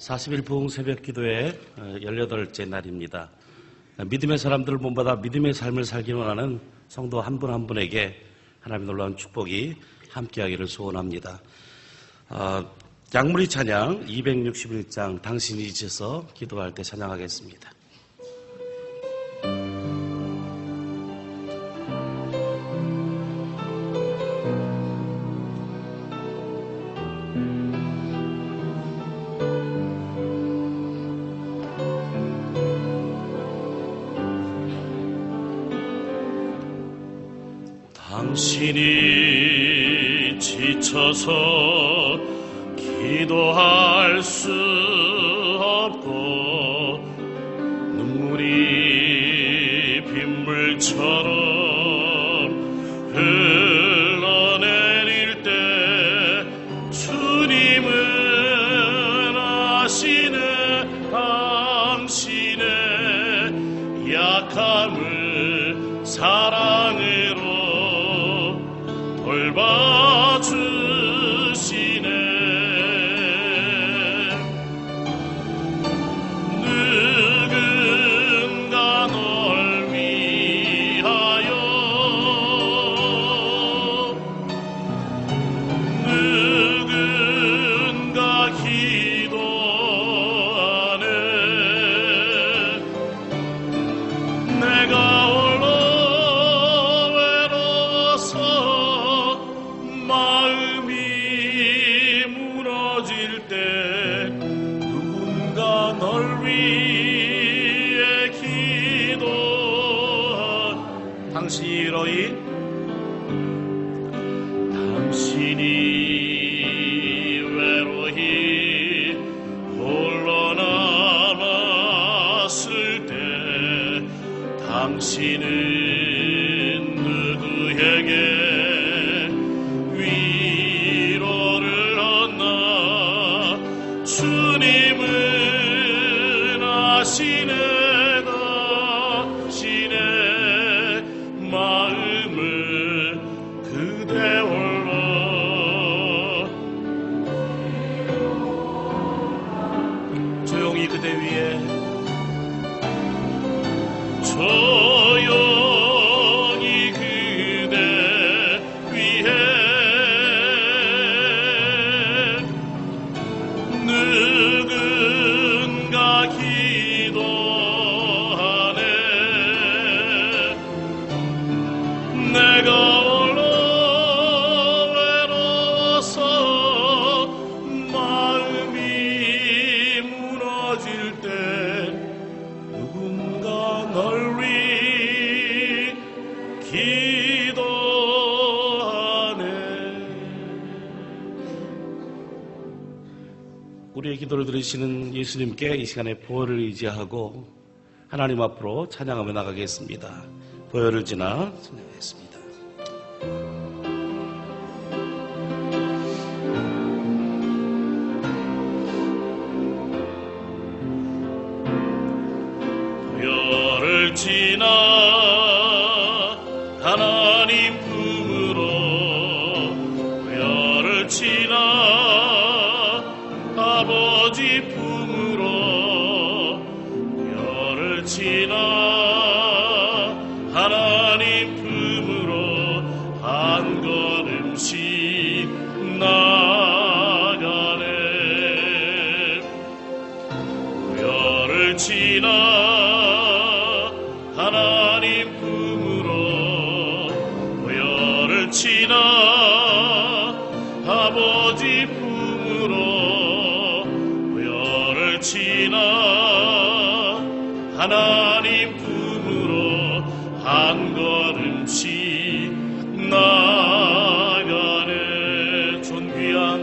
40일 부흥 새벽 기도의 18째 날입니다. 믿음의 사람들을 본받아 믿음의 삶을 살기 원하는 성도 한 분 한 분에게 하나님의 놀라운 축복이 함께하기를 소원합니다. 양무리 찬양 261장 당신이 있어서 기도할 때 찬양하겠습니다. 당신이 지쳐서 기도할 수 없고 눈물이 빗물처럼 흘러내릴 때 주님은 아시네. 당신의 약함을 사랑으로 돌봐주시네. 누군가 널 위하여 누군가 기도하네. 내가 마음이 무너질 때 누군가 널 위해 기도한 당신이 외로이 홀로 남았을 때 당신은 누구에게 주님은 아시네. 당신의 마음을 그대 홀로 조용히 그대 위에 조용히 그대 위에 누군가 기도하네. 내가 홀로 외로워서 마음이 무너질 때 누군가 널 위해 기도하네. 우리의 기도를 들으시는 예수님께 이 시간에 보혈을 의지하고 하나님 앞으로 찬양하며 나가겠습니다. 보혈을 지나 찬양하겠습니다. 보혈을 지나 하나님 품으로 보혈을 지나 아버지 품으로 보혈을 지나 하나님 품으로 한 걸음씩 나가네. 보혈을 지나 하나님 품으로 보혈을 지나 아버지 품으로 보혈을 지나 하나님 품으로 한 걸음씩 나가네. 존귀한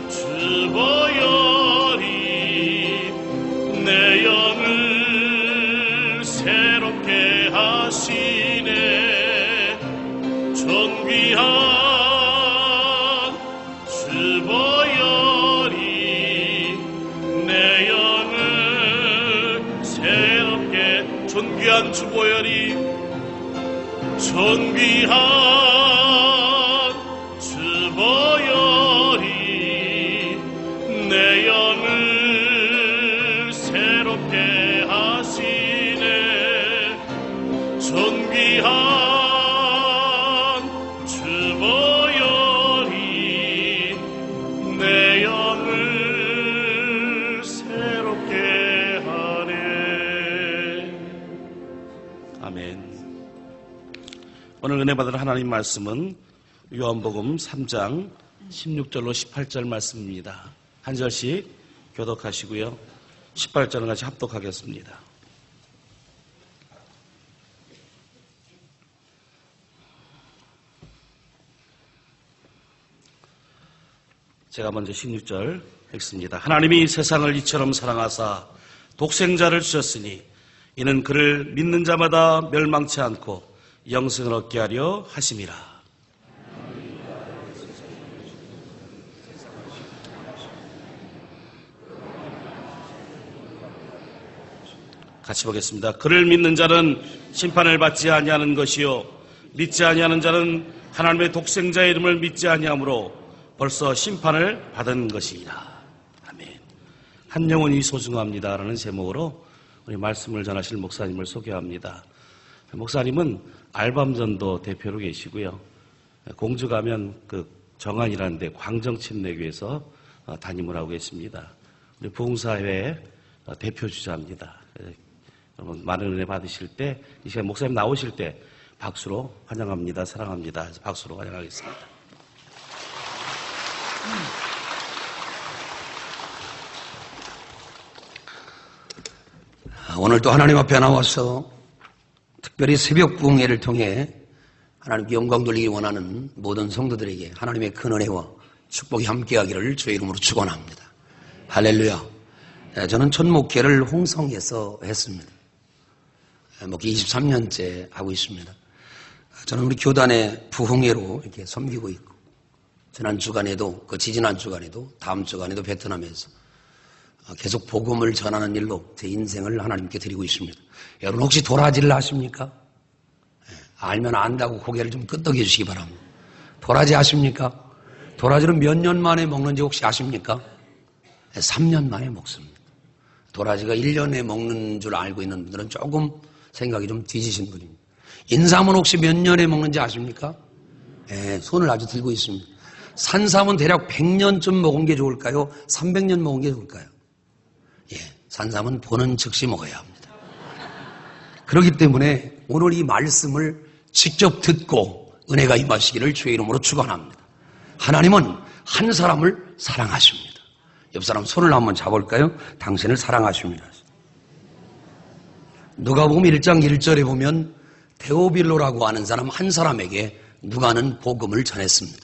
주 보혈이 내 영을 새롭게 하시네. 존귀한 주 보혈이 내 영을 새롭게 존귀한 주 보혈이 존귀한 주 보혈이 오늘 은혜 받을 하나님 말씀은 요한복음 3장 16절로 18절 말씀입니다. 한 절씩 교독하시고요. 18절은 같이 합독하겠습니다. 제가 먼저 16절 읽습니다. 하나님이 세상을 이처럼 사랑하사 독생자를 주셨으니 이는 그를 믿는 자마다 멸망치 않고 영생을 얻게 하려 하심이라. 같이 보겠습니다. 그를 믿는 자는 심판을 받지 아니하는 것이요 믿지 아니하는 자는 하나님의 독생자의 이름을 믿지 아니하므로 벌써 심판을 받은 것이니라. 아멘. 한 영혼이 소중합니다라는 제목으로 우리 말씀을 전하실 목사님을 소개합니다. 목사님은 알밤전도 대표로 계시고요. 공주 가면 그 정안이라는 데 광정침례교에서 담임을 하고 계십니다. 우리 부흥사회 대표 주자입니다. 여러분 많은 은혜 받으실 때 이 시간 목사님 나오실 때 박수로 환영합니다. 사랑합니다. 박수로 환영하겠습니다. 오늘도 하나님 앞에 나와서 특별히 새벽 부흥회를 통해 하나님께 영광 돌리기 원하는 모든 성도들에게 하나님의 큰 은혜와 축복이 함께하기를 주의 이름으로 축원합니다. 할렐루야. 저는 첫 목회를 홍성에서 했습니다. 목회 23년째 하고 있습니다. 저는 우리 교단의 부흥회로 이렇게 섬기고 있고 지난 주간에도 지지난 주간에도 다음 주간에도 베트남에서 계속 복음을 전하는 일로 제 인생을 하나님께 드리고 있습니다. 여러분 혹시 도라지를 아십니까? 알면 안다고 고개를 좀 끄덕여 주시기 바랍니다. 도라지 아십니까? 도라지를 몇 년 만에 먹는지 혹시 아십니까? 3년 만에 먹습니다. 도라지가 1년에 먹는 줄 알고 있는 분들은 조금 생각이 좀 뒤지신 분입니다. 인삼은 혹시 몇 년에 먹는지 아십니까? 손을 아주 들고 있습니다. 산삼은 대략 100년쯤 먹은 게 좋을까요? 300년 먹은 게 좋을까요? 산삼은 보는 즉시 먹어야 합니다. 그렇기 때문에 오늘 이 말씀을 직접 듣고 은혜가 임하시기를 주의 이름으로 축원합니다. 하나님은 한 사람을 사랑하십니다. 옆 사람 손을 한번 잡을까요? 당신을 사랑하십니다. 누가복음 1장 1절에 보면 데오빌로라고 하는 사람 한 사람에게 누가는 복음을 전했습니다.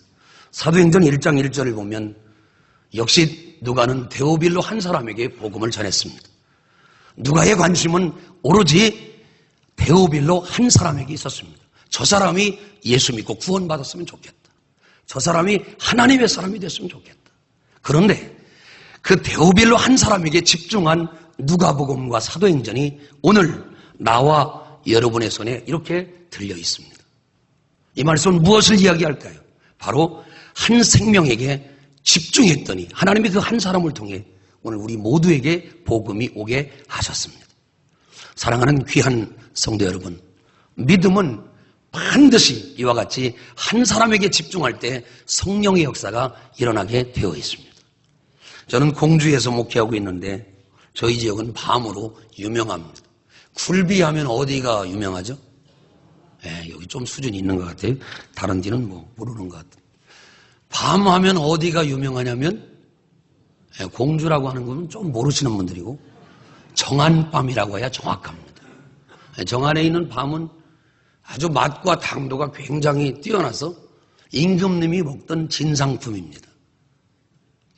사도행전 1장 1절을 보면 역시 누가는 데오빌로 한 사람에게 복음을 전했습니다. 누가의 관심은 오로지 데오빌로 한 사람에게 있었습니다. 저 사람이 예수 믿고 구원받았으면 좋겠다. 저 사람이 하나님의 사람이 됐으면 좋겠다. 그런데 그 데오빌로 한 사람에게 집중한 누가복음과 사도행전이 오늘 나와 여러분의 손에 이렇게 들려 있습니다. 이 말씀은 무엇을 이야기할까요? 바로 한 생명에게 집중했더니 하나님이 그 한 사람을 통해 오늘 우리 모두에게 복음이 오게 하셨습니다. 사랑하는 귀한 성도 여러분, 믿음은 반드시 이와 같이 한 사람에게 집중할 때 성령의 역사가 일어나게 되어 있습니다. 저는 공주에서 목회하고 있는데 저희 지역은 밤으로 유명합니다. 굴비하면 어디가 유명하죠? 여기 좀 수준이 있는 것 같아요. 다른 데는 모르는 것 같아요. 밤하면 어디가 유명하냐면 공주라고 하는 건 좀 모르시는 분들이고 정안밤이라고 해야 정확합니다. 정안에 있는 밤은 아주 맛과 당도가 굉장히 뛰어나서 임금님이 먹던 진상품입니다.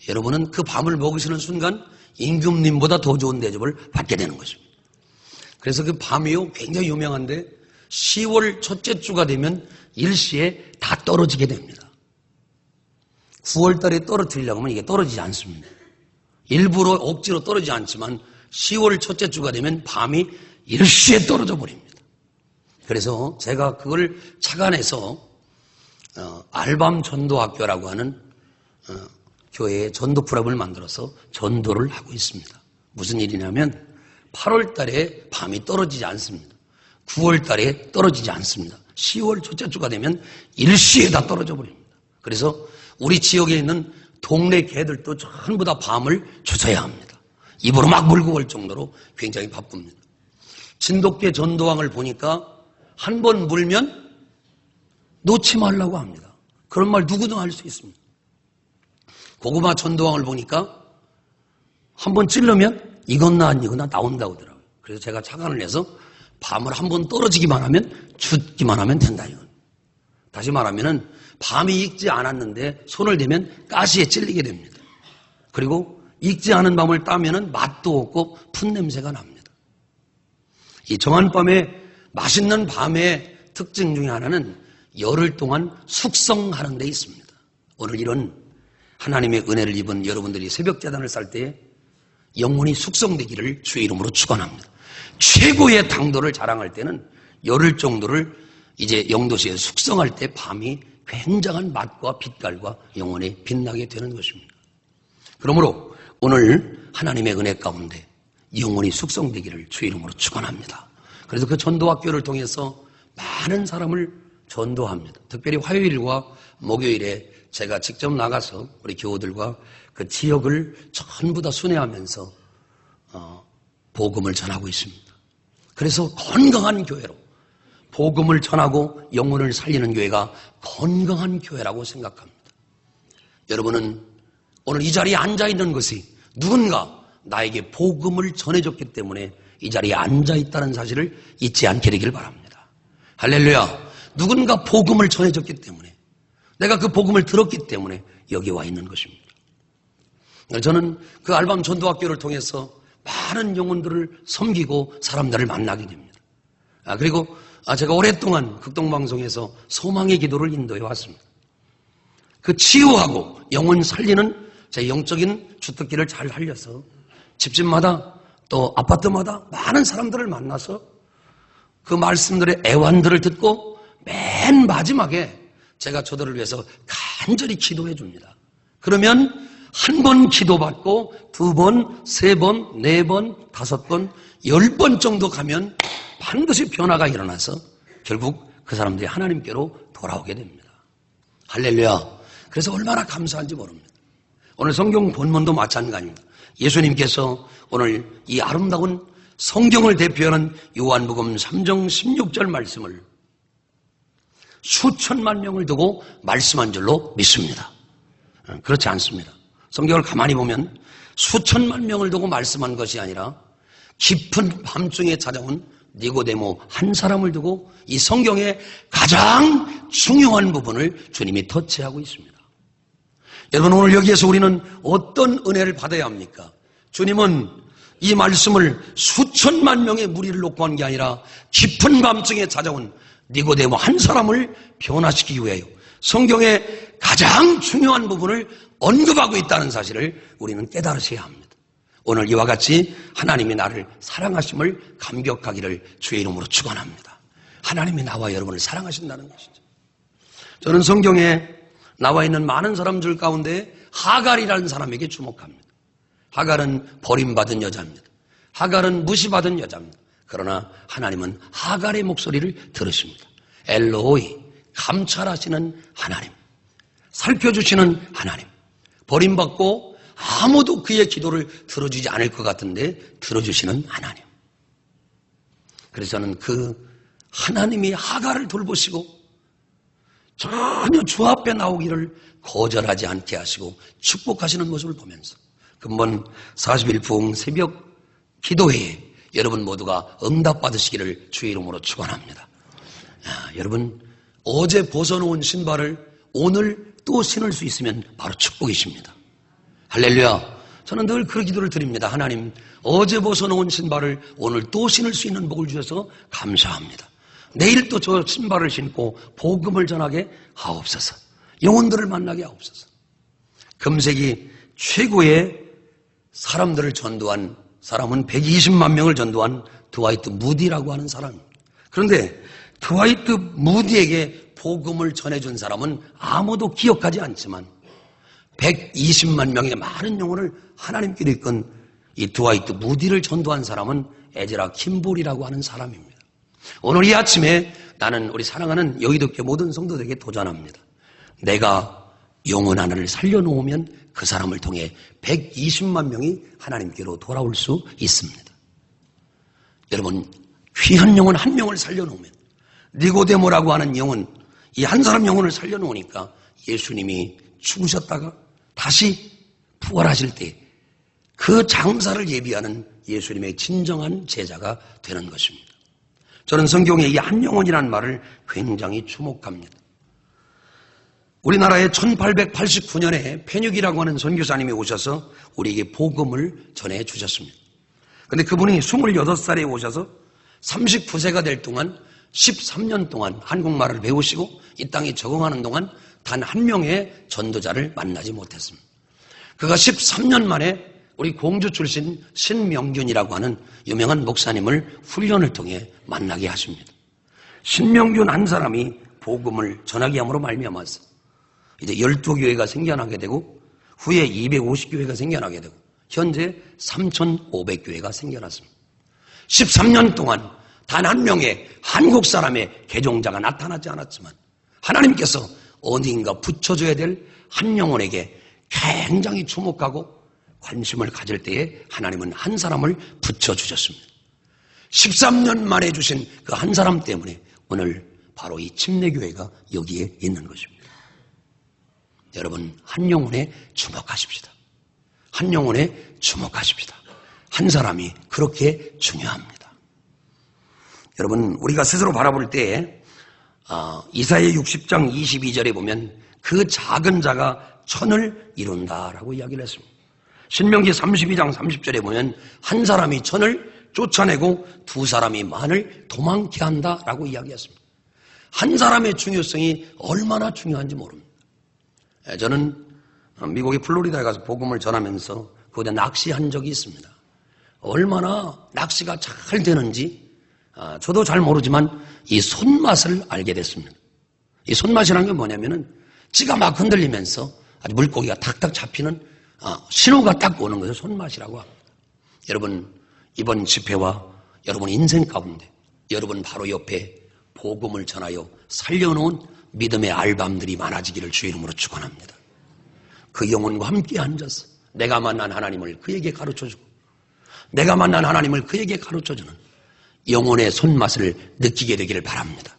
여러분은 그 밤을 먹으시는 순간 임금님보다 더 좋은 대접을 받게 되는 것입니다. 그래서 그 밤이요 굉장히 유명한데 10월 첫째 주가 되면 일시에 다 떨어지게 됩니다. 9월 달에 떨어뜨리려고 하면 이게 떨어지지 않습니다. 일부러 억지로 떨어지지 않지만 10월 첫째 주가 되면 밤이 일시에 떨어져 버립니다. 그래서 제가 그걸 착안해서 알밤 전도학교라고 하는 교회에 전도 프로그램을 만들어서 전도를 하고 있습니다. 무슨 일이냐면 8월 달에 밤이 떨어지지 않습니다. 9월 달에 떨어지지 않습니다. 10월 첫째 주가 되면 일시에 다 떨어져 버립니다. 그래서 우리 지역에 있는 동네 개들도 전부 다 밤을 주셔야 합니다. 입으로 막 물고 올 정도로 굉장히 바쁩니다. 진돗개 전도왕을 보니까 한 번 물면 놓지 말라고 합니다. 그런 말 누구든 할 수 있습니다. 고구마 전도왕을 보니까 한번 찔르면 이건나 안 이건나 나온다고 하더라고요. 그래서 제가 착안을 해서 밤을 한번 떨어지기만 하면 죽기만 하면 된다 이건. 다시 말하면은 밤이 익지 않았는데 손을 대면 가시에 찔리게 됩니다. 그리고 익지 않은 밤을 따면은 맛도 없고 풋냄새가 납니다. 이 정한 밤에 맛있는 밤의 특징 중에 하나는 열흘 동안 숙성하는 데 있습니다. 오늘 이런 하나님의 은혜를 입은 여러분들이 새벽 제단을 쌀 때에 영혼이 숙성되기를 주의 이름으로 축원합니다. 최고의 당도를 자랑할 때는 열흘 정도를 이제 영도시에 숙성할 때 밤이 굉장한 맛과 빛깔과 영혼에 빛나게 되는 것입니다. 그러므로 오늘 하나님의 은혜 가운데 영혼이 숙성되기를 주의 이름으로 축원합니다. 그래서 그 전도학교를 통해서 많은 사람을 전도합니다. 특별히 화요일과 목요일에 제가 직접 나가서 우리 교우들과 그 지역을 전부 다 순회하면서 복음을 전하고 있습니다. 그래서 건강한 교회로 복음을 전하고 영혼을 살리는 교회가 건강한 교회라고 생각합니다. 여러분은 오늘 이 자리에 앉아있는 것이 누군가 나에게 복음을 전해줬기 때문에 이 자리에 앉아있다는 사실을 잊지 않게 되길 바랍니다. 할렐루야. 누군가 복음을 전해줬기 때문에 내가 그 복음을 들었기 때문에 여기 와 있는 것입니다. 저는 그 알밤 전도학교를 통해서 많은 영혼들을 섬기고 사람들을 만나게 됩니다. 그리고 제가 오랫동안 극동방송에서 소망의 기도를 인도해 왔습니다. 그 치유하고 영혼 살리는 제 영적인 주특기를 잘 살려서 집집마다 또 아파트마다 많은 사람들을 만나서 그 말씀들의 애환들을 듣고 맨 마지막에 제가 저들을 위해서 간절히 기도해 줍니다. 그러면 한 번 기도받고 2번, 3번, 4번, 5번, 10번 정도 가면 반드시 변화가 일어나서 결국 그 사람들이 하나님께로 돌아오게 됩니다. 할렐루야. 그래서 얼마나 감사한지 모릅니다. 오늘 성경 본문도 마찬가지입니다. 예수님께서 오늘 이 아름다운 성경을 대표하는 요한복음 3장 16절 말씀을 수천만 명을 두고 말씀한 줄로 믿습니다. 그렇지 않습니다. 성경을 가만히 보면 수천만 명을 두고 말씀한 것이 아니라 깊은 밤중에 찾아온 니고데모 한 사람을 두고 이 성경의 가장 중요한 부분을 주님이 터치하고 있습니다. 여러분, 오늘 여기에서 우리는 어떤 은혜를 받아야 합니까? 주님은 이 말씀을 수천만 명의 무리를 놓고 한 게 아니라 깊은 밤중에 찾아온 니고데모 한 사람을 변화시키기 위하여 성경의 가장 중요한 부분을 언급하고 있다는 사실을 우리는 깨달으셔야 합니다. 오늘 이와 같이 하나님이 나를 사랑하심을 감격하기를 주의 이름으로 축원합니다. 하나님이 나와 여러분을 사랑하신다는 것이죠. 저는 성경에 나와 있는 많은 사람들 가운데 하갈이라는 사람에게 주목합니다. 하갈은 버림받은 여자입니다. 하갈은 무시받은 여자입니다. 그러나 하나님은 하갈의 목소리를 들으십니다. 엘로이, 감찰하시는 하나님, 살펴주시는 하나님, 버림받고 아무도 그의 기도를 들어주지 않을 것 같은데 들어주시는 하나님. 그래서 저는 그 하나님이 하갈을 돌보시고 전혀 주 앞에 나오기를 거절하지 않게 하시고 축복하시는 모습을 보면서 근본 40일 부흥 새벽 기도회에 여러분 모두가 응답받으시기를 주의 이름으로 축원합니다. 여러분, 어제 벗어놓은 신발을 오늘 또 신을 수 있으면 바로 축복이십니다. 할렐루야. 저는 늘 그 기도를 드립니다. 하나님, 어제 벗어놓은 신발을 오늘 또 신을 수 있는 복을 주셔서 감사합니다. 내일 또 저 신발을 신고 복음을 전하게 하옵소서. 영혼들을 만나게 하옵소서. 금세기 최고의 사람들을 전도한 사람은 120만 명을 전도한 드와이트 무디라고 하는 사람입니다. 그런데 드와이트 무디에게 복음을 전해준 사람은 아무도 기억하지 않지만 120만 명의 많은 영혼을 하나님께로 이끈 이 드와이트 무디를 전도한 사람은 에즈라 킴볼이라고 하는 사람입니다. 오늘 이 아침에 나는 우리 사랑하는 여의도교회 모든 성도들에게 도전합니다. 내가 영혼 하나를 살려놓으면 그 사람을 통해 120만 명이 하나님께로 돌아올 수 있습니다. 여러분, 귀한 영혼 한 명을 살려놓으면 니고데모라고 하는 영혼, 이 한 사람 영혼을 살려놓으니까 예수님이 죽으셨다가 다시 부활하실 때 그 장사를 예비하는 예수님의 진정한 제자가 되는 것입니다. 저는 성경에 이 한 영혼이라는 말을 굉장히 주목합니다. 우리나라에 1889년에 페뉴기라고 하는 선교사님이 오셔서 우리에게 복음을 전해 주셨습니다. 그런데 그분이 28살에 오셔서 39세가 될 동안 13년 동안 한국말을 배우시고 이 땅에 적응하는 동안 단 한 명의 전도자를 만나지 못했습니다. 그가 13년 만에 우리 공주 출신 신명균이라고 하는 유명한 목사님을 훈련을 통해 만나게 하십니다. 신명균 한 사람이 복음을 전하게 함으로 말미암아서 이제 12교회가 생겨나게 되고 후에 250교회가 생겨나게 되고 현재 3,500교회가 생겨났습니다. 13년 동안 단 한 명의 한국 사람의 개종자가 나타나지 않았지만 하나님께서 어딘가 붙여줘야 될 한 영혼에게 굉장히 주목하고 관심을 가질 때에 하나님은 한 사람을 붙여주셨습니다. 13년 만에 주신 그 한 사람 때문에 오늘 바로 이 침례교회가 여기에 있는 것입니다. 여러분, 한 영혼에 주목하십시다. 한 영혼에 주목하십시다. 한 사람이 그렇게 중요합니다. 여러분, 우리가 스스로 바라볼 때 이사야 60장 22절에 보면 그 작은 자가 천을 이룬다라고 이야기를 했습니다. 신명기 32장 30절에 보면 한 사람이 천을 쫓아내고 두 사람이 만을 도망케 한다라고 이야기했습니다. 한 사람의 중요성이 얼마나 중요한지 모릅니다. 저는 미국의 플로리다에 가서 복음을 전하면서 그곳에 낚시한 적이 있습니다. 얼마나 낚시가 잘 되는지 저도 잘 모르지만 이 손맛을 알게 됐습니다. 이 손맛이라는 게 뭐냐면은 찌가 막 흔들리면서 아주 물고기가 탁탁 잡히는 신호가 딱 오는 것을 손맛이라고 합니다. 여러분, 이번 집회와 여러분 인생 가운데 여러분 바로 옆에 복음을 전하여 살려놓은 믿음의 알밤들이 많아지기를 주의 이름으로 축원합니다. 그 영혼과 함께 앉아서 내가 만난 하나님을 그에게 가르쳐주고 내가 만난 하나님을 그에게 가르쳐주는 영혼의 손맛을 느끼게 되기를 바랍니다.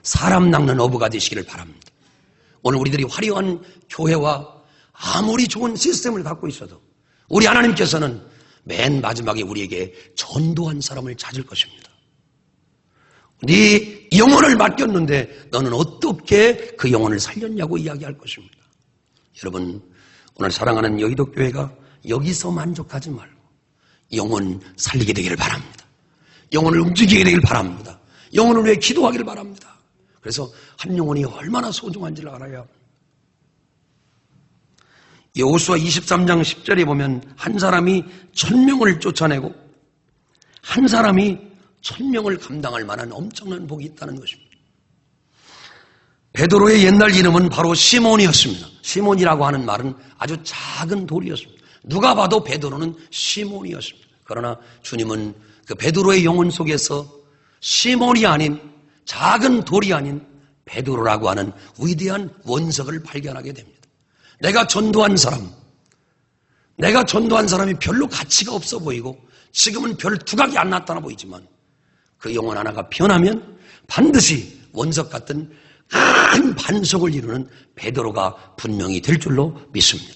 사람 낚는 어부가 되시기를 바랍니다. 오늘 우리들이 화려한 교회와 아무리 좋은 시스템을 갖고 있어도 우리 하나님께서는 맨 마지막에 우리에게 전도한 사람을 찾을 것입니다. 네 영혼을 맡겼는데 너는 어떻게 그 영혼을 살렸냐고 이야기할 것입니다. 여러분, 오늘 사랑하는 여의도 교회가 여기서 만족하지 말고 영혼 살리게 되기를 바랍니다. 영혼을 움직이게 되기를 바랍니다. 영혼을 위해 기도하기를 바랍니다. 그래서 한 영혼이 얼마나 소중한지를 알아야 합니다. 여호수아 23장 10절에 보면 한 사람이 1000명을 쫓아내고 한 사람이 1000명을 감당할 만한 엄청난 복이 있다는 것입니다. 베드로의 옛날 이름은 바로 시몬이었습니다. 시몬이라고 하는 말은 아주 작은 돌이었습니다. 누가 봐도 베드로는 시몬이었습니다. 그러나 주님은 그 베드로의 영혼 속에서 시몬이 아닌 작은 돌이 아닌 베드로라고 하는 위대한 원석을 발견하게 됩니다. 내가 전도한 사람이 별로 가치가 없어 보이고 지금은 별 두각이 안 나타나 보이지만 그 영혼 하나가 변하면 반드시 원석 같은 큰 반석을 이루는 베드로가 분명히 될 줄로 믿습니다.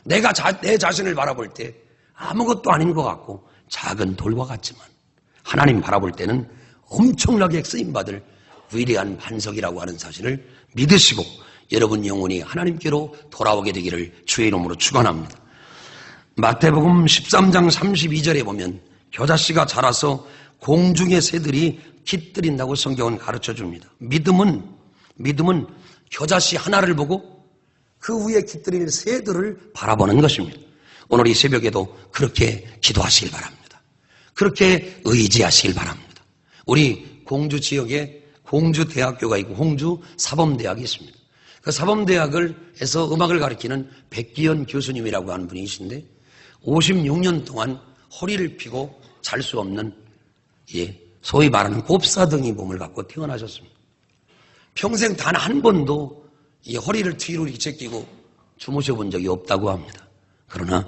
내가 내 자신을 바라볼 때 아무것도 아닌 것 같고 작은 돌과 같지만 하나님 바라볼 때는 엄청나게 쓰임받을 위대한 반석이라고 하는 사실을 믿으시고 여러분 영혼이 하나님께로 돌아오게 되기를 주의 이름으로 축원합니다. 마태복음 13장 32절에 보면 겨자씨가 자라서 공중의 새들이 깃들인다고 성경은 가르쳐줍니다. 믿음은 겨자씨 하나를 보고 그 위에 깃들일 새들을 바라보는 것입니다. 오늘 이 새벽에도 그렇게 기도하시길 바랍니다. 그렇게 의지하시길 바랍니다. 우리 공주 지역에 공주대학교가 있고 공주 사범대학이 있습니다. 그 사범대학에서 음악을 가르치는 백기현 교수님이라고 하는 분이 계신데 56년 동안 허리를 펴고 잘 수 없는 소위 말하는 곱사등이 몸을 갖고 태어나셨습니다. 평생 단 한 번도 이 허리를 뒤로 이렇게 끼고 주무셔 본 적이 없다고 합니다. 그러나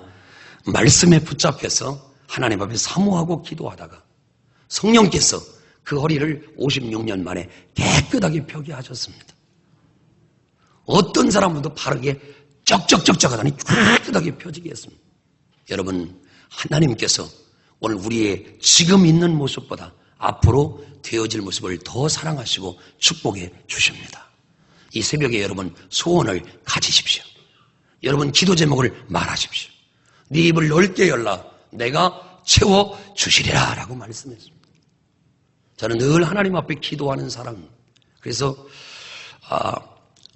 말씀에 붙잡혀서 하나님 앞에 사모하고 기도하다가 성령께서 그 허리를 56년 만에 깨끗하게 펴게 하셨습니다. 어떤 사람도 바르게 쩍쩍쩍쩍 하더니 쫙하게 펴지게 했습니다. 여러분, 하나님께서 오늘 우리의 지금 있는 모습보다 앞으로 되어질 모습을 더 사랑하시고 축복해 주십니다. 이 새벽에 여러분 소원을 가지십시오. 여러분 기도 제목을 말하십시오. 네 입을 넓게 열라 내가 채워주시리라 라고 말씀했습니다. 저는 늘 하나님 앞에 기도하는 사람. 그래서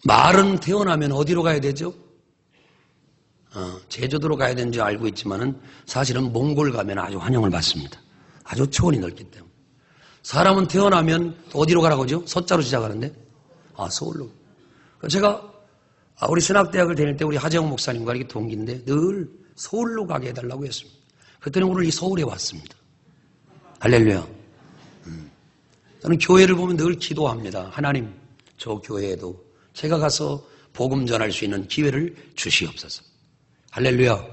말은 태어나면 어디로 가야 되죠? 제주도로 가야 되는지 알고 있지만은 사실은 몽골 가면 아주 환영을 받습니다. 아주 초원이 넓기 때문에. 사람은 태어나면 어디로 가라고 하죠? 서자로 시작하는데 서울로. 제가 우리 신학대학을 다닐 때 우리 하재영 목사님과 이렇게 동기인데 늘 서울로 가게 해달라고 했습니다. 그때는 오늘 이 서울에 왔습니다. 할렐루야. 저는 교회를 보면 늘 기도합니다. 하나님, 저 교회에도 제가 가서 복음 전할 수 있는 기회를 주시옵소서. 할렐루야.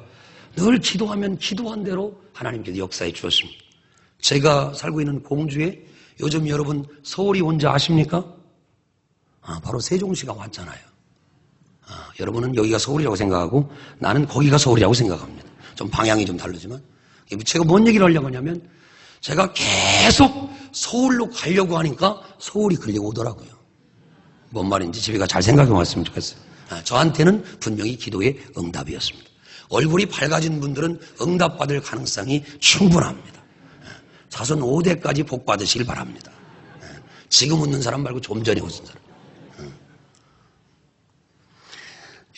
늘 기도하면 기도한 대로 하나님께서 역사해 주셨습니다. 제가 살고 있는 공주에 요즘 여러분 서울이 온지 아십니까? 바로 세종시가 왔잖아요. 여러분은 여기가 서울이라고 생각하고 나는 거기가 서울이라고 생각합니다. 좀 방향이 좀 다르지만 제가 뭔 얘기를 하려고 하냐면 제가 계속 서울로 가려고 하니까 서울이 끌려오더라고요. 뭔 말인지 집에 가 잘 생각해 왔으면 좋겠어요. 저한테는 분명히 기도의 응답이었습니다. 얼굴이 밝아진 분들은 응답받을 가능성이 충분합니다. 자손 5대까지 복 받으시길 바랍니다. 지금 웃는 사람 말고 좀 전에 웃은 사람.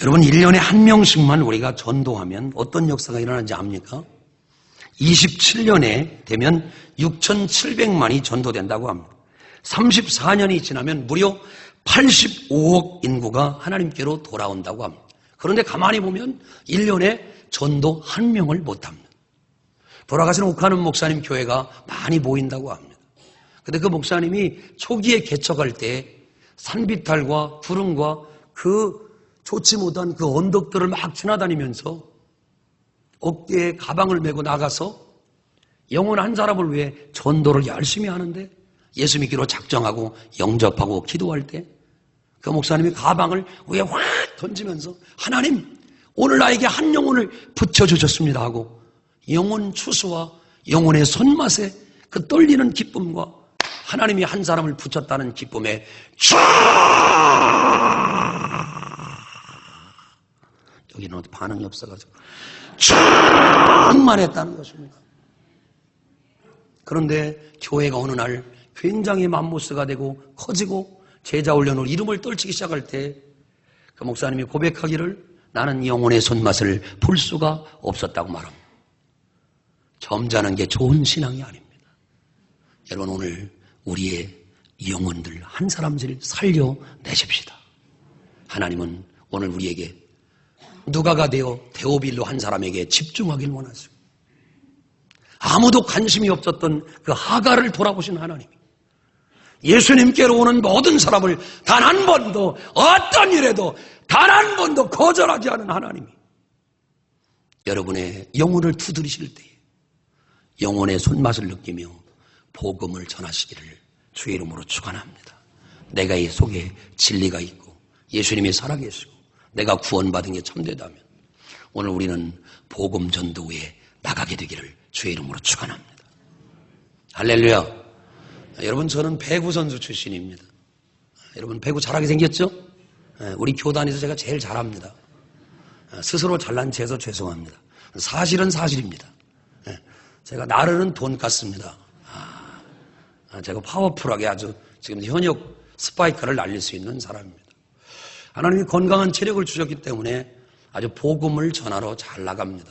여러분 1년에 한 명씩만 우리가 전도하면 어떤 역사가 일어나는지 압니까? 27년에 되면 6,700만이 전도된다고 합니다. 34년이 지나면 무려 85억 인구가 하나님께로 돌아온다고 합니다. 그런데 가만히 보면 1년에 전도 한 명을 못합니다. 돌아가신 옥하는 목사님 교회가 많이 모인다고 합니다. 그런데 그 목사님이 초기에 개척할 때 산비탈과 구름과 그 좋지 못한 그 언덕들을 막 지나다니면서 어깨에 가방을 메고 나가서 영혼 한 사람을 위해 전도를 열심히 하는데 예수 믿기로 작정하고 영접하고 기도할 때 그 목사님이 가방을 위에 확 던지면서 하나님 오늘 나에게 한 영혼을 붙여주셨습니다 하고 영혼 추수와 영혼의 손맛에 그 떨리는 기쁨과 하나님이 한 사람을 붙였다는 기쁨에 여기는 어디 반응이 없어가지고 충만했다는 것입니다. 그런데 교회가 어느 날 굉장히 맘모스가 되고 커지고 제자 훈련으로 이름을 떨치기 시작할 때 그 목사님이 고백하기를 나는 영혼의 손맛을 볼 수가 없었다고 말합니다. 점잖은 게 좋은 신앙이 아닙니다. 여러분 오늘 우리의 영혼들 한 사람씩 살려내십시다. 하나님은 오늘 우리에게 누가가 되어 데오빌로 한 사람에게 집중하길 원하시고 아무도 관심이 없었던 그 하가를 돌아보신 하나님이 예수님께로 오는 모든 사람을 단 한 번도 어떤 일에도 단 한 번도 거절하지 않은 하나님이 여러분의 영혼을 두드리실 때에 영혼의 손맛을 느끼며 복음을 전하시기를 주의 이름으로 축원합니다. 내가 이 속에 진리가 있고 예수님이 살아계시고 내가 구원받은 게 참되다면 오늘 우리는 복음 전도에 나가게 되기를 주의 이름으로 축원합니다. 할렐루야. 여러분 저는 배구 선수 출신입니다. 여러분 배구 잘하게 생겼죠? 우리 교단에서 제가 제일 잘합니다. 스스로 잘난 체해서 죄송합니다. 사실은 사실입니다. 제가 나르는 돈가스입니다. 제가 파워풀하게 아주 지금 현역 스파이커를 날릴 수 있는 사람입니다. 하나님이 건강한 체력을 주셨기 때문에 아주 복음을 전하러 잘 나갑니다.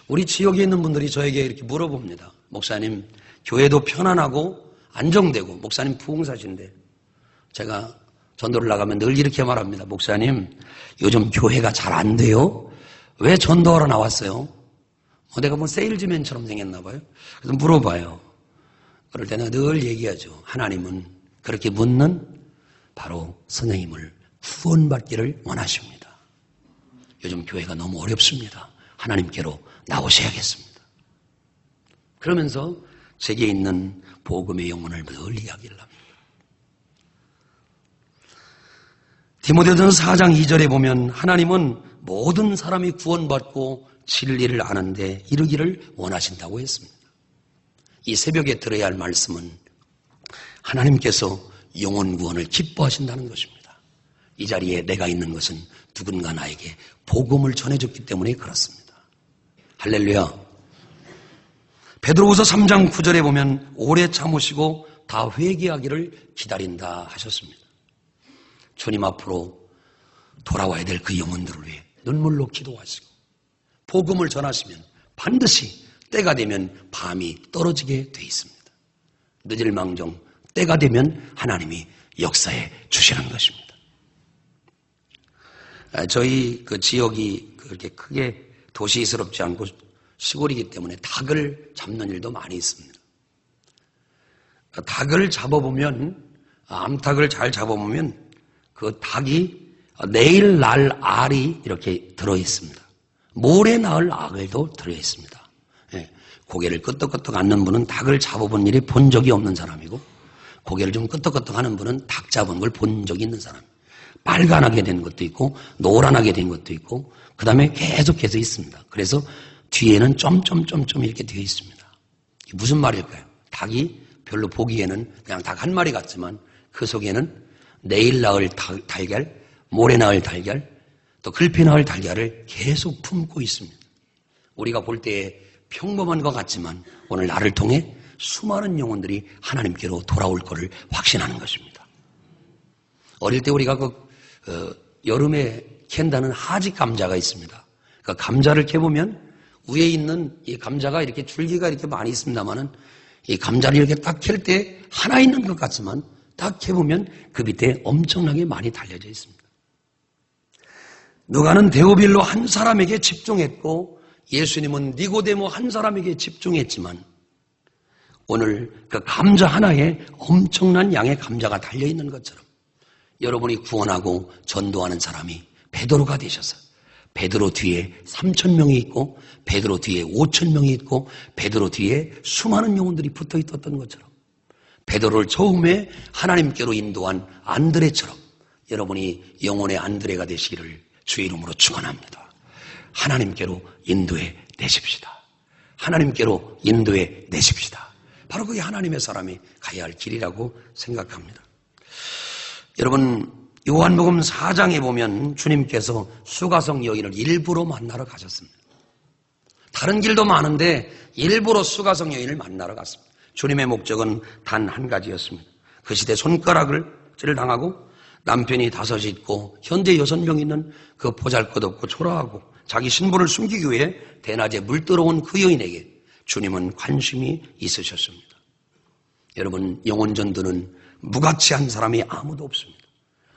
우리 지역에 있는 분들이 저에게 이렇게 물어봅니다. 목사님 교회도 편안하고 안정되고 목사님 부흥사신데 제가 전도를 나가면 늘 이렇게 말합니다. 목사님 요즘 교회가 잘 안 돼요? 왜 전도하러 나왔어요? 내가 뭐 세일즈맨처럼 생겼나 봐요. 그래서 물어봐요. 그럴 때는 늘 얘기하죠. 하나님은 그렇게 묻는 바로 선생님을 구원받기를 원하십니다. 요즘 교회가 너무 어렵습니다. 하나님께로 나오셔야겠습니다. 그러면서 제게 있는 복음의 영혼을 늘 이야기를 합니다. 디모데전서 4장 2절에 보면 하나님은 모든 사람이 구원받고 진리를 아는데 이르기를 원하신다고 했습니다. 이 새벽에 들어야 할 말씀은 하나님께서 영혼 구원을 기뻐하신다는 것입니다. 이 자리에 내가 있는 것은 누군가 나에게 복음을 전해줬기 때문에 그렇습니다. 할렐루야. 베드로후서 3장 9절에 보면 오래 참으시고 다 회개하기를 기다린다 하셨습니다. 주님 앞으로 돌아와야 될 그 영혼들을 위해 눈물로 기도하시고 복음을 전하시면 반드시 때가 되면 밤이 떨어지게 돼 있습니다. 늦을망정 때가 되면 하나님이 역사해 주시는 것입니다. 저희 그 지역이 그렇게 크게 도시스럽지 않고 시골이기 때문에 닭을 잡는 일도 많이 있습니다. 닭을 잡아보면, 암탉을 잘 잡아보면 그 닭이 내일 날 알이 이렇게 들어있습니다. 모레 낳을 알도 들어있습니다. 고개를 끄덕끄덕 앉는 분은 닭을 잡아본 일이 본 적이 없는 사람이고, 고개를 좀 끄덕끄덕 하는 분은 닭 잡은 걸 본 적이 있는 사람. 빨간하게 된 것도 있고 노란하게 된 것도 있고 그 다음에 계속해서 있습니다. 그래서 뒤에는 점점점점 이렇게 되어 있습니다. 이게 무슨 말일까요? 닭이 별로 보기에는 그냥 닭 한 마리 같지만 그 속에는 내일 낳을 달걀, 모레 낳을 달걀, 또 글피 낳을 달걀을 계속 품고 있습니다. 우리가 볼 때에 평범한 것 같지만 오늘 나를 통해 수많은 영혼들이 하나님께로 돌아올 것을 확신하는 것입니다. 어릴 때 우리가 여름에 캔다는 하지 감자가 있습니다. 그 감자를 캐보면 위에 있는 이 감자가 이렇게 줄기가 이렇게 많이 있습니다만은 이 감자를 이렇게 딱 캘 때 하나 있는 것 같지만 딱 캐보면 그 밑에 엄청나게 많이 달려져 있습니다. 누가는 데오빌로 한 사람에게 집중했고 예수님은 니고데모 한 사람에게 집중했지만 오늘 그 감자 하나에 엄청난 양의 감자가 달려있는 것처럼 여러분이 구원하고 전도하는 사람이 베드로가 되셔서 베드로 뒤에 3,000명이 있고 베드로 뒤에 5,000명이 있고 베드로 뒤에 수많은 영혼들이 붙어 있었던 것처럼 베드로를 처음에 하나님께로 인도한 안드레처럼 여러분이 영혼의 안드레가 되시기를 주의 이름으로 축원합니다. 하나님께로 인도해 내십시다. 하나님께로 인도해 내십시다. 바로 그게 하나님의 사람이 가야 할 길이라고 생각합니다. 여러분 요한복음 4장에 보면 주님께서 수가성 여인을 일부러 만나러 가셨습니다. 다른 길도 많은데 일부러 수가성 여인을 만나러 갔습니다. 주님의 목적은 단 한 가지였습니다. 그 시대 손가락을 찔당하고 남편이 5이 있고 현재 6명 있는 그 보잘것없고 초라하고 자기 신분을 숨기기 위해 대낮에 물들어온 그 여인에게 주님은 관심이 있으셨습니다. 여러분 영혼전도는 무가치한 사람이 아무도 없습니다.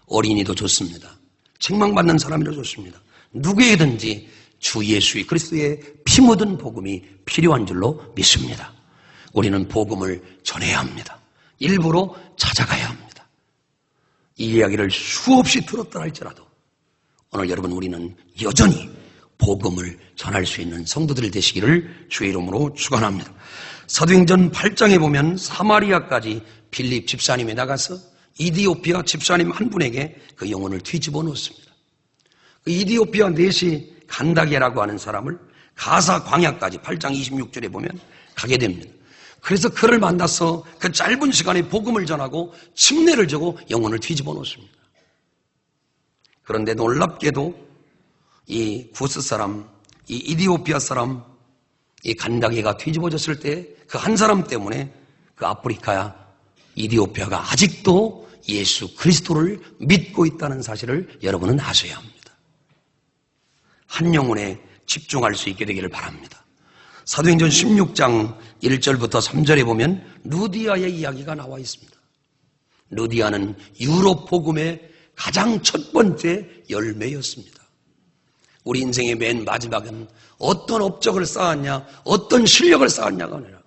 어린이도 좋습니다. 책망받는 사람이도 좋습니다. 누구에든지 주 예수의 그리스도의 피 묻은 복음이 필요한 줄로 믿습니다. 우리는 복음을 전해야 합니다. 일부러 찾아가야 합니다. 이 이야기를 수없이 들었다 할지라도 오늘 여러분 우리는 여전히 복음을 전할 수 있는 성도들 되시기를 주의 이름으로 축원합니다. 사도행전 8장에 보면 사마리아까지 빌립 집사님이 나가서 이디오피아 집사님 한 분에게 그 영혼을 뒤집어 놓습니다. 그 이디오피아 넷이 간다게라고 하는 사람을 가사 광야까지 8장 26절에 보면 가게 됩니다. 그래서 그를 만나서 그 짧은 시간에 복음을 전하고 침례를 주고 영혼을 뒤집어 놓습니다. 그런데 놀랍게도 이 구스 사람, 이 이디오피아 사람, 이 간다게가 뒤집어졌을 때 그 한 사람 때문에 그 아프리카야 이디오피아가 아직도 예수 그리스도를 믿고 있다는 사실을 여러분은 아셔야 합니다. 한 영혼에 집중할 수 있게 되기를 바랍니다. 사도행전 16장 1절부터 3절에 보면 루디아의 이야기가 나와 있습니다. 루디아는 유럽 복음의 가장 첫 번째 열매였습니다. 우리 인생의 맨 마지막은 어떤 업적을 쌓았냐, 어떤 실력을 쌓았냐가 아니라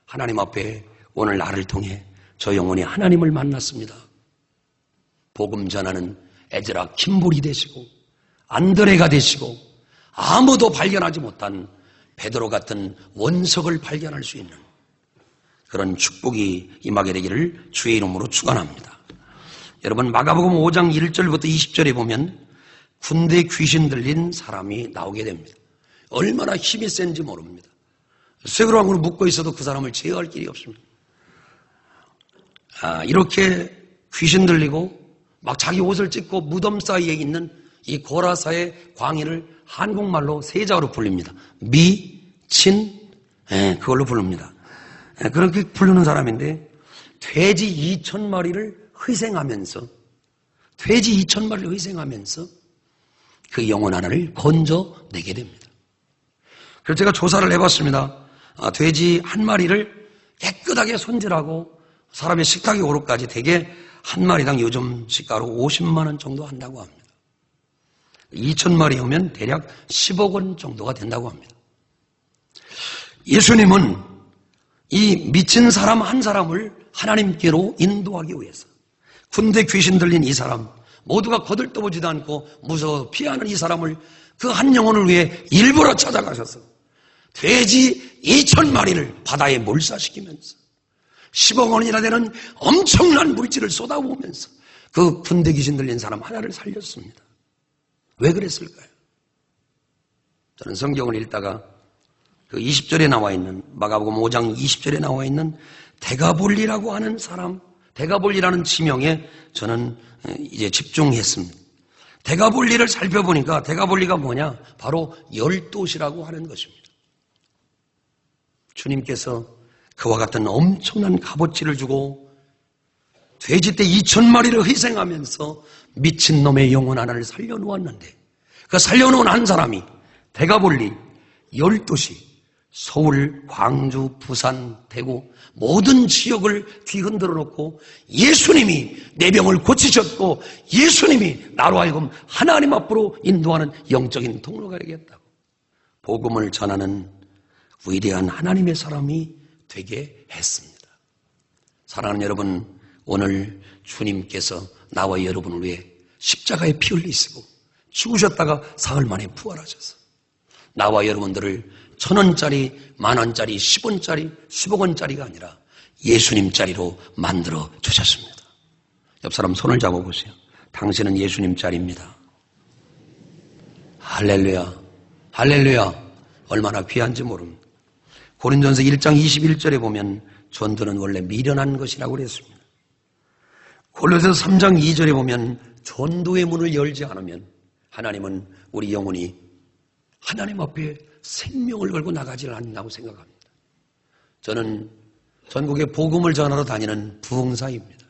하나님 앞에 오늘 나를 통해 저 영혼이 하나님을 만났습니다. 복음 전하는 에즈라 킴볼이 되시고 안드레가 되시고 아무도 발견하지 못한 베드로 같은 원석을 발견할 수 있는 그런 축복이 임하게 되기를 주의 이름으로 축원합니다. 여러분 마가복음 5장 1절부터 20절에 보면 군대 귀신 들린 사람이 나오게 됩니다. 얼마나 힘이 센지 모릅니다. 쇠그랑으로 묶고 있어도 그 사람을 제어할 길이 없습니다. 이렇게 귀신 들리고 막 자기 옷을 찢고 무덤 사이에 있는 이 고라사의 광인을 한국말로 세 자로 불립니다. 그걸로 부릅니다. 그렇게 부르는 사람인데 돼지 2,000마리를 희생하면서 그 영혼 하나를 건져내게 됩니다. 그래서 제가 조사를 해봤습니다. 돼지 한 마리를 깨끗하게 손질하고 사람의 식탁에 오르까지 대개 한 마리당 요즘 시가로 50만 원 정도 한다고 합니다. 2,000마리 오면 대략 10억 원 정도가 된다고 합니다. 예수님은 이 미친 사람 한 사람을 하나님께로 인도하기 위해서 군대 귀신 들린 이 사람, 모두가 거들떠보지도 않고 무서워 피하는 이 사람을 그 한 영혼을 위해 일부러 찾아가셔서 돼지 2,000마리를 바다에 몰사시키면서 10억 원이나 되는 엄청난 물질을 쏟아부으면서 그 군대 귀신 들린 사람 하나를 살렸습니다. 왜 그랬을까요? 저는 성경을 읽다가 그 20절에 나와 있는 마가복음 5장 20절에 나와 있는 데가볼리라고 하는 사람, 데가볼리라는 지명에 저는 이제 집중했습니다. 데가볼리를 살펴보니까 데가볼리가 뭐냐? 바로 12시라고 하는 것입니다. 주님께서 그와 같은 엄청난 값어치를 주고 돼지떼 2,000마리를 희생하면서 미친놈의 영혼 하나를 살려놓았는데 그 살려놓은 한 사람이 데가볼리 12시 서울, 광주, 부산, 대구 모든 지역을 뒤흔들어 놓고 예수님이 내 병을 고치셨고 예수님이 나로 하여금 하나님 앞으로 인도하는 영적인 통로가 되겠다고 복음을 전하는 위대한 하나님의 사람이 되게 했습니다. 사랑하는 여러분, 오늘 주님께서 나와 여러분을 위해 십자가에 피 흘리시고 죽으셨다가 사흘 만에 부활하셔서 나와 여러분들을 1,000원짜리, 10,000원짜리, 10원짜리, 10억 원짜리가 아니라 예수님짜리로 만들어 주셨습니다. 옆 사람 손을 잡아보세요. 당신은 예수님짜리입니다. 할렐루야, 할렐루야. 얼마나 귀한지 모릅니다. 고린도전서 1장 21절에 보면 전도는 원래 미련한 것이라고 그랬습니다. 골로새서 3장 2절에 보면 전도의 문을 열지 않으면 하나님은 우리 영혼이 하나님 앞에 생명을 걸고 나가지를 않는다고 생각합니다. 저는 전국에 복음을 전하러 다니는 부흥사입니다.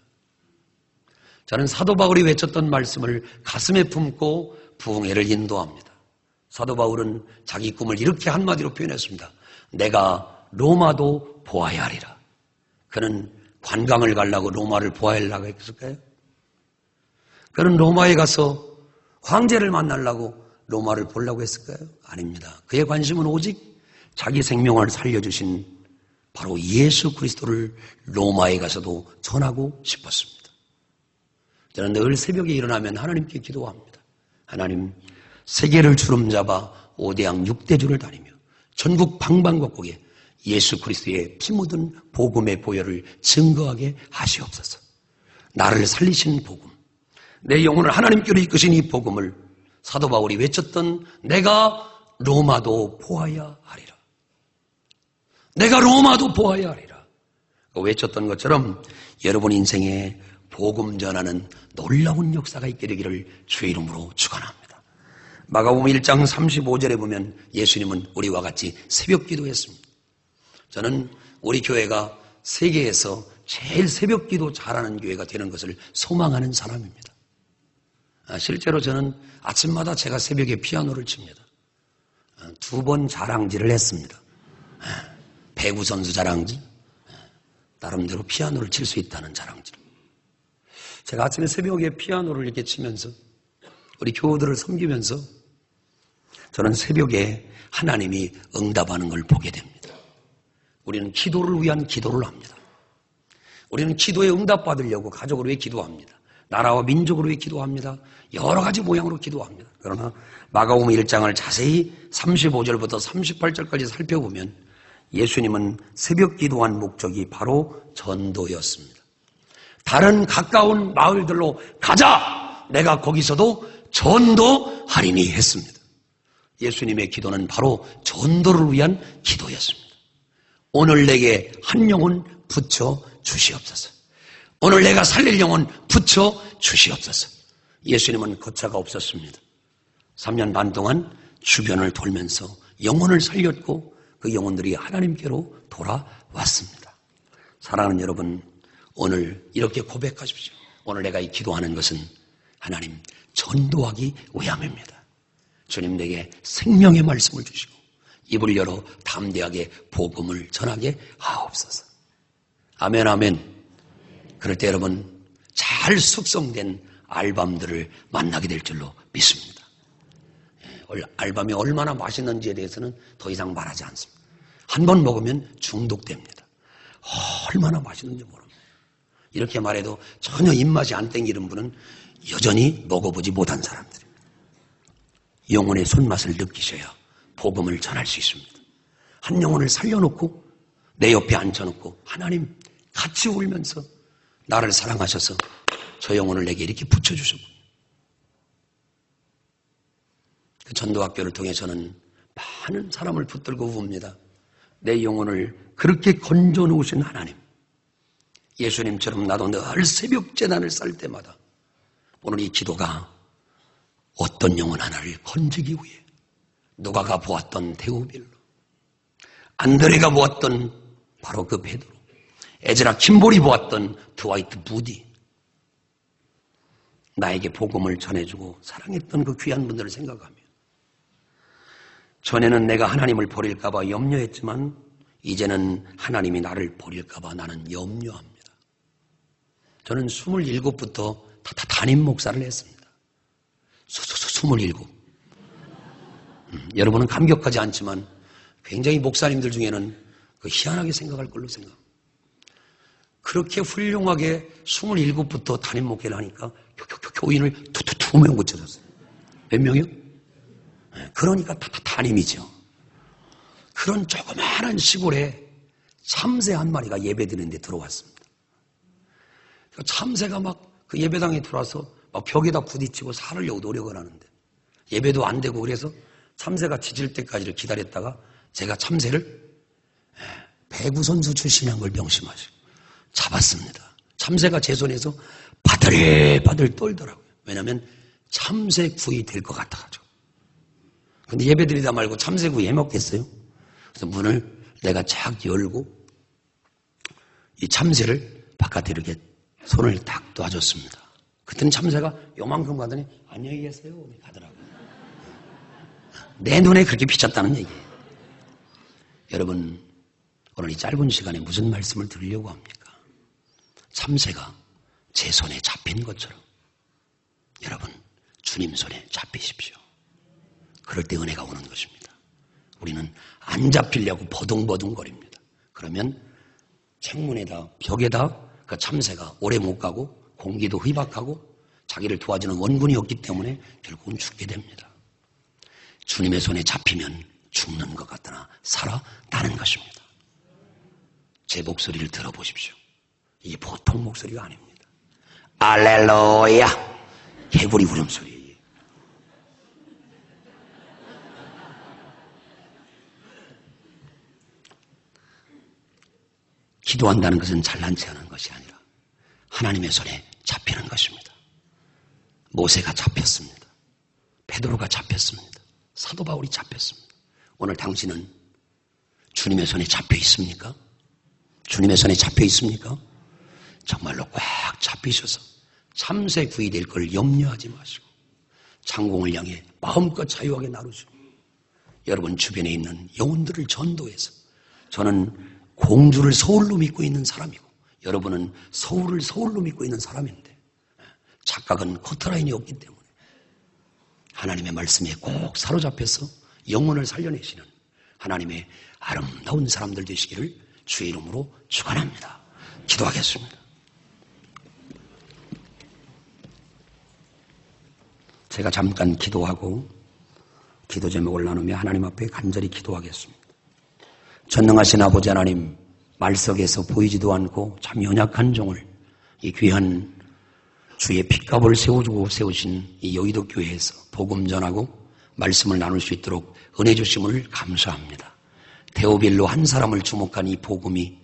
저는 사도 바울이 외쳤던 말씀을 가슴에 품고 부흥회를 인도합니다. 사도 바울은 자기 꿈을 이렇게 한마디로 표현했습니다. 내가 로마도 보아야 하리라. 그는 관광을 가려고 로마를 보아야 하려고 했을까요? 그는 로마에 가서 황제를 만나려고 로마를 보려고 했을까요? 아닙니다. 그의 관심은 오직 자기 생명을 살려주신 바로 예수 그리스도를 로마에 가서도 전하고 싶었습니다. 저는 늘 새벽에 일어나면 하나님께 기도합니다. 하나님, 세계를 주름잡아 5대양 6대주를 다니며 전국 방방곡곡에 예수 그리스도의 피 묻은 복음의 보혈을 증거하게 하시옵소서. 나를 살리신 복음, 내 영혼을 하나님께로 이끄신 이 복음을 사도 바울이 외쳤던 내가 로마도 보아야 하리라. 내가 로마도 보아야 하리라. 외쳤던 것처럼 여러분 인생에 복음 전하는 놀라운 역사가 있게 되기를 주의 이름으로 축원합니다. 마가복음 1장 35절에 보면 예수님은 우리와 같이 새벽 기도했습니다. 저는 우리 교회가 세계에서 제일 새벽 기도 잘하는 교회가 되는 것을 소망하는 사람입니다. 실제로 저는 아침마다 제가 새벽에 피아노를 칩니다. 2번 자랑질을 했습니다. 배구 선수 자랑질, 나름대로 피아노를 칠 수 있다는 자랑질. 제가 아침에 새벽에 피아노를 이렇게 치면서 우리 교우들을 섬기면서 저는 새벽에 하나님이 응답하는 걸 보게 됩니다. 우리는 기도를 위한 기도를 합니다. 우리는 기도에 응답받으려고 가족을 위해 기도합니다. 나라와 민족을 위해 기도합니다. 여러 가지 모양으로 기도합니다. 그러나 마가복음 1장을 자세히 35절부터 38절까지 살펴보면 예수님은 새벽 기도한 목적이 바로 전도였습니다. 다른 가까운 마을들로 가자! 내가 거기서도 전도하리니 했습니다. 예수님의 기도는 바로 전도를 위한 기도였습니다. 오늘 내게 한 영혼 붙여 주시옵소서. 오늘 내가 살릴 영혼 붙여 주시옵소서. 예수님은 거차가 없었습니다. 3년 반 동안 주변을 돌면서 영혼을 살렸고 그 영혼들이 하나님께로 돌아왔습니다. 사랑하는 여러분, 오늘 이렇게 고백하십시오. 오늘 내가 이 기도하는 것은 하나님 전도하기 위함입니다. 주님 내게 생명의 말씀을 주시고 입을 열어 담대하게 복음을 전하게 하옵소서. 아멘, 아멘. 그럴 때 여러분 잘 숙성된 알밤들을 만나게 될 줄로 믿습니다. 알밤이 얼마나 맛있는지에 대해서는 더 이상 말하지 않습니다. 한 번 먹으면 중독됩니다. 얼마나 맛있는지 모릅니다. 이렇게 말해도 전혀 입맛이 안 땡기는 분은 여전히 먹어보지 못한 사람들입니다. 영혼의 손맛을 느끼셔야 복음을 전할 수 있습니다. 한 영혼을 살려놓고 내 옆에 앉혀놓고 하나님 같이 울면서 나를 사랑하셔서 저 영혼을 내게 이렇게 붙여주셨고, 그 전도학교를 통해 저는 많은 사람을 붙들고 웁니다. 내 영혼을 그렇게 건져 놓으신 하나님, 예수님처럼 나도 늘 새벽 제단을 쌀 때마다 오늘 이 기도가 어떤 영혼 하나를 건지기 위해 누가가 보았던 데오빌로, 안드레가 보았던 바로 그 베드로, 에즈라 킴볼이 보았던 드와이트 부디, 나에게 복음을 전해주고 사랑했던 그 귀한 분들을 생각하며 전에는 내가 하나님을 버릴까 봐 염려했지만 이제는 하나님이 나를 버릴까 봐 나는 염려합니다. 저는 27부터 다 담임 목사를 했습니다. 27. 여러분은 감격하지 않지만 굉장히 목사님들 중에는 그 희한하게 생각할 걸로 생각합니다. 그렇게 훌륭하게 27부터 담임 목회를 하니까 교인을 2명 고쳐줬어요. 몇 명이요? 그러니까 다 담임이죠. 그런 조그마한 시골에 참새 한 마리가 예배드리는데 들어왔습니다. 참새가 막 그 예배당에 들어와서 막 벽에다 부딪히고 살으려고 노력을 하는데 예배도 안 되고, 그래서 참새가 짖을 때까지를 기다렸다가 제가 참새를 배구 선수 출신한 걸 명심하시고 잡았습니다. 참새가 제 손에서 바들바들 떨더라고요. 왜냐하면 참새구이 될 것 같아가지고. 근데 예배드리다 말고 참새구이 해먹겠어요? 그래서 문을 내가 쫙 열고 이 참새를 바깥에 이렇게 손을 딱 놔줬습니다. 그때는 참새가 요만큼 가더니 안녕히 계세요 가더라고요. 내 눈에 그렇게 비쳤다는 얘기예요. 여러분, 오늘 이 짧은 시간에 무슨 말씀을 드리려고 합니까? 참새가 제 손에 잡힌 것처럼 여러분 주님 손에 잡히십시오. 그럴 때 은혜가 오는 것입니다. 우리는 안 잡히려고 버둥버둥거립니다. 그러면 창문에다 벽에다 그 참새가 오래 못 가고 공기도 희박하고 자기를 도와주는 원군이 없기 때문에 결국은 죽게 됩니다. 주님의 손에 잡히면 죽는 것 같으나 살아나는 것입니다. 제 목소리를 들어보십시오. 이게 보통 목소리가 아닙니다. 알렐루야! 개구리 울음소리예요. 기도한다는 것은 잘난 체 하는 것이 아니라 하나님의 손에 잡히는 것입니다. 모세가 잡혔습니다. 베드로가 잡혔습니다. 사도 바울이 잡혔습니다. 오늘 당신은 주님의 손에 잡혀 있습니까? 주님의 손에 잡혀 있습니까? 정말로 꽉 잡히셔서 참새구이 될 걸 염려하지 마시고 창공을 향해 마음껏 자유하게 나누시고 여러분 주변에 있는 영혼들을 전도해서, 저는 공주를 서울로 믿고 있는 사람이고 여러분은 서울을 서울로 믿고 있는 사람인데 착각은 커트라인이 없기 때문에 하나님의 말씀에 꼭 사로잡혀서 영혼을 살려내시는 하나님의 아름다운 사람들 되시기를 주의 이름으로 축원합니다. 기도하겠습니다. 제가 잠깐 기도하고 기도 제목을 나누며 하나님 앞에 간절히 기도하겠습니다. 전능하신 아버지 하나님, 말 속에서 보이지도 않고 참 연약한 종을 이 귀한 주의 핏값을 세워주고 세우신 이 여의도 교회에서 복음 전하고 말씀을 나눌 수 있도록 은혜 주심을 감사합니다. 데오빌로 한 사람을 주목한 이 복음이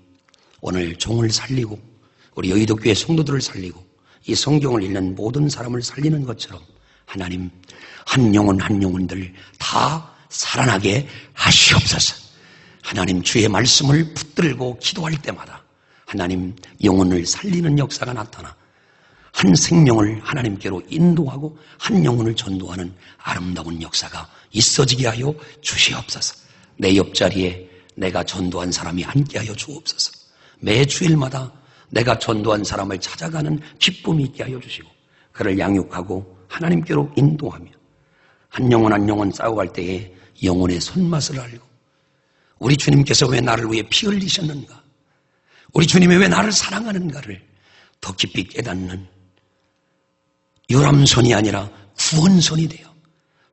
오늘 종을 살리고 우리 여의도 교회 성도들을 살리고 이 성경을 읽는 모든 사람을 살리는 것처럼 하나님 한 영혼 한 영혼들 다 살아나게 하시옵소서. 하나님 주의 말씀을 붙들고 기도할 때마다 하나님 영혼을 살리는 역사가 나타나 한 생명을 하나님께로 인도하고 한 영혼을 전도하는 아름다운 역사가 있어지게 하여 주시옵소서. 내 옆자리에 내가 전도한 사람이 함께하여 주옵소서. 매 주일마다 내가 전도한 사람을 찾아가는 기쁨이 있게 하여 주시고 그를 양육하고 하나님께로 인도하며 한 영혼 한 영혼 싸워갈 때에 영혼의 손맛을 알고 우리 주님께서 왜 나를 위해 피 흘리셨는가, 우리 주님이 왜 나를 사랑하는가를 더 깊이 깨닫는 유람선이 아니라 구원선이 되어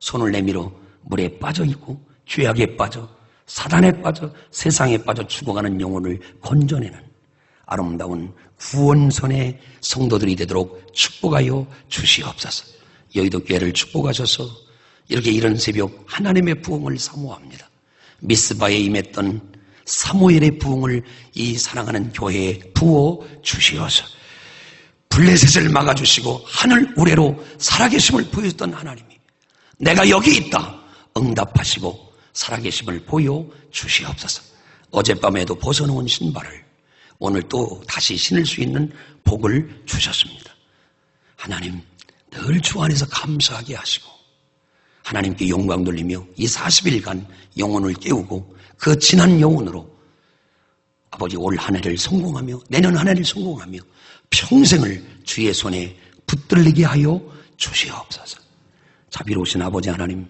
손을 내밀어 물에 빠져 있고 죄악에 빠져 사단에 빠져 세상에 빠져 죽어가는 영혼을 건져내는 아름다운 구원선의 성도들이 되도록 축복하여 주시옵소서. 여의도 교회를 축복하셔서 이렇게 이른 새벽 하나님의 부흥을 사모합니다. 미스바에 임했던 사무엘의 부흥을 이 사랑하는 교회에 부어 주시어서 블레셋을 막아주시고 하늘 우레로 살아계심을 보여줬던 하나님이 내가 여기 있다 응답하시고 살아계심을 보여주시옵소서. 어젯밤에도 벗어놓은 신발을 오늘 또 다시 신을 수 있는 복을 주셨습니다. 하나님 늘 주 안에서 감사하게 하시고 하나님께 영광 돌리며 이 40일간 영혼을 깨우고 그 지난 영혼으로 아버지 올 한 해를 성공하며 내년 한 해를 성공하며 평생을 주의 손에 붙들리게 하여 주시옵소서. 자비로우신 아버지 하나님,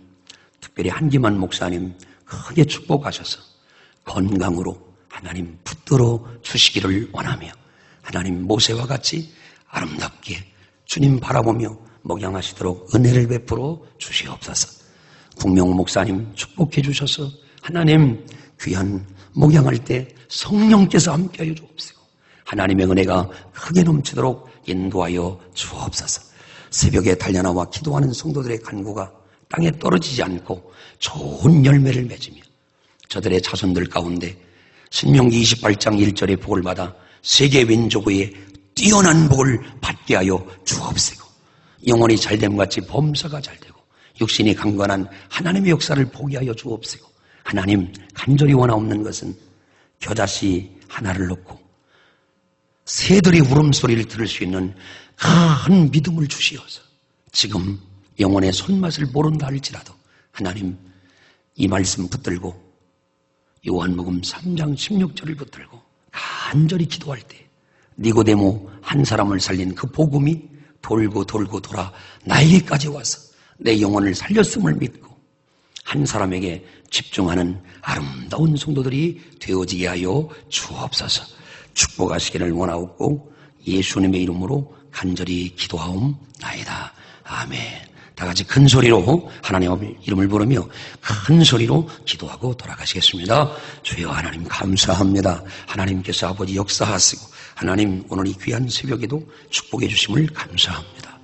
특별히 한기만 목사님 크게 축복하셔서 건강으로 하나님 붙들어 주시기를 원하며 하나님 모세와 같이 아름답게 주님 바라보며 목양하시도록 은혜를 베풀어 주시옵소서. 국명 목사님 축복해 주셔서 하나님 귀한 목양할 때 성령께서 함께하여 주옵시고 하나님의 은혜가 크게 넘치도록 인도하여 주옵소서. 새벽에 달려나와 기도하는 성도들의 간구가 땅에 떨어지지 않고 좋은 열매를 맺으며 저들의 자손들 가운데 신명기 28장 1절의 복을 받아 세계 왼조구에 뛰어난 복을 받게 하여 주옵시고 영혼이 잘됨같이 범사가 잘되고 육신이 강건한 하나님의 역사를 보게 하여 주옵시고 하나님 간절히 원하옵는 것은 겨자씨 하나를 놓고 새들의 울음소리를 들을 수 있는 큰 믿음을 주시어서 지금 영혼의 손맛을 모른다 할지라도 하나님 이 말씀 붙들고 요한복음 3장 16절을 붙들고 간절히 기도할 때 니고데모 한 사람을 살린 그 복음이 돌고 돌고 돌아 나에게까지 와서 내 영혼을 살렸음을 믿고 한 사람에게 집중하는 아름다운 성도들이 되어지게 하여 주옵소서. 축복하시기를 원하옵고 예수님의 이름으로 간절히 기도하옵나이다. 아멘. 다 같이 큰 소리로 하나님의 이름을 부르며 큰 소리로 기도하고 돌아가시겠습니다. 주여 하나님 감사합니다. 하나님께서 아버지 역사하시고 하나님 오늘 이 귀한 새벽에도 축복해 주심을 감사합니다.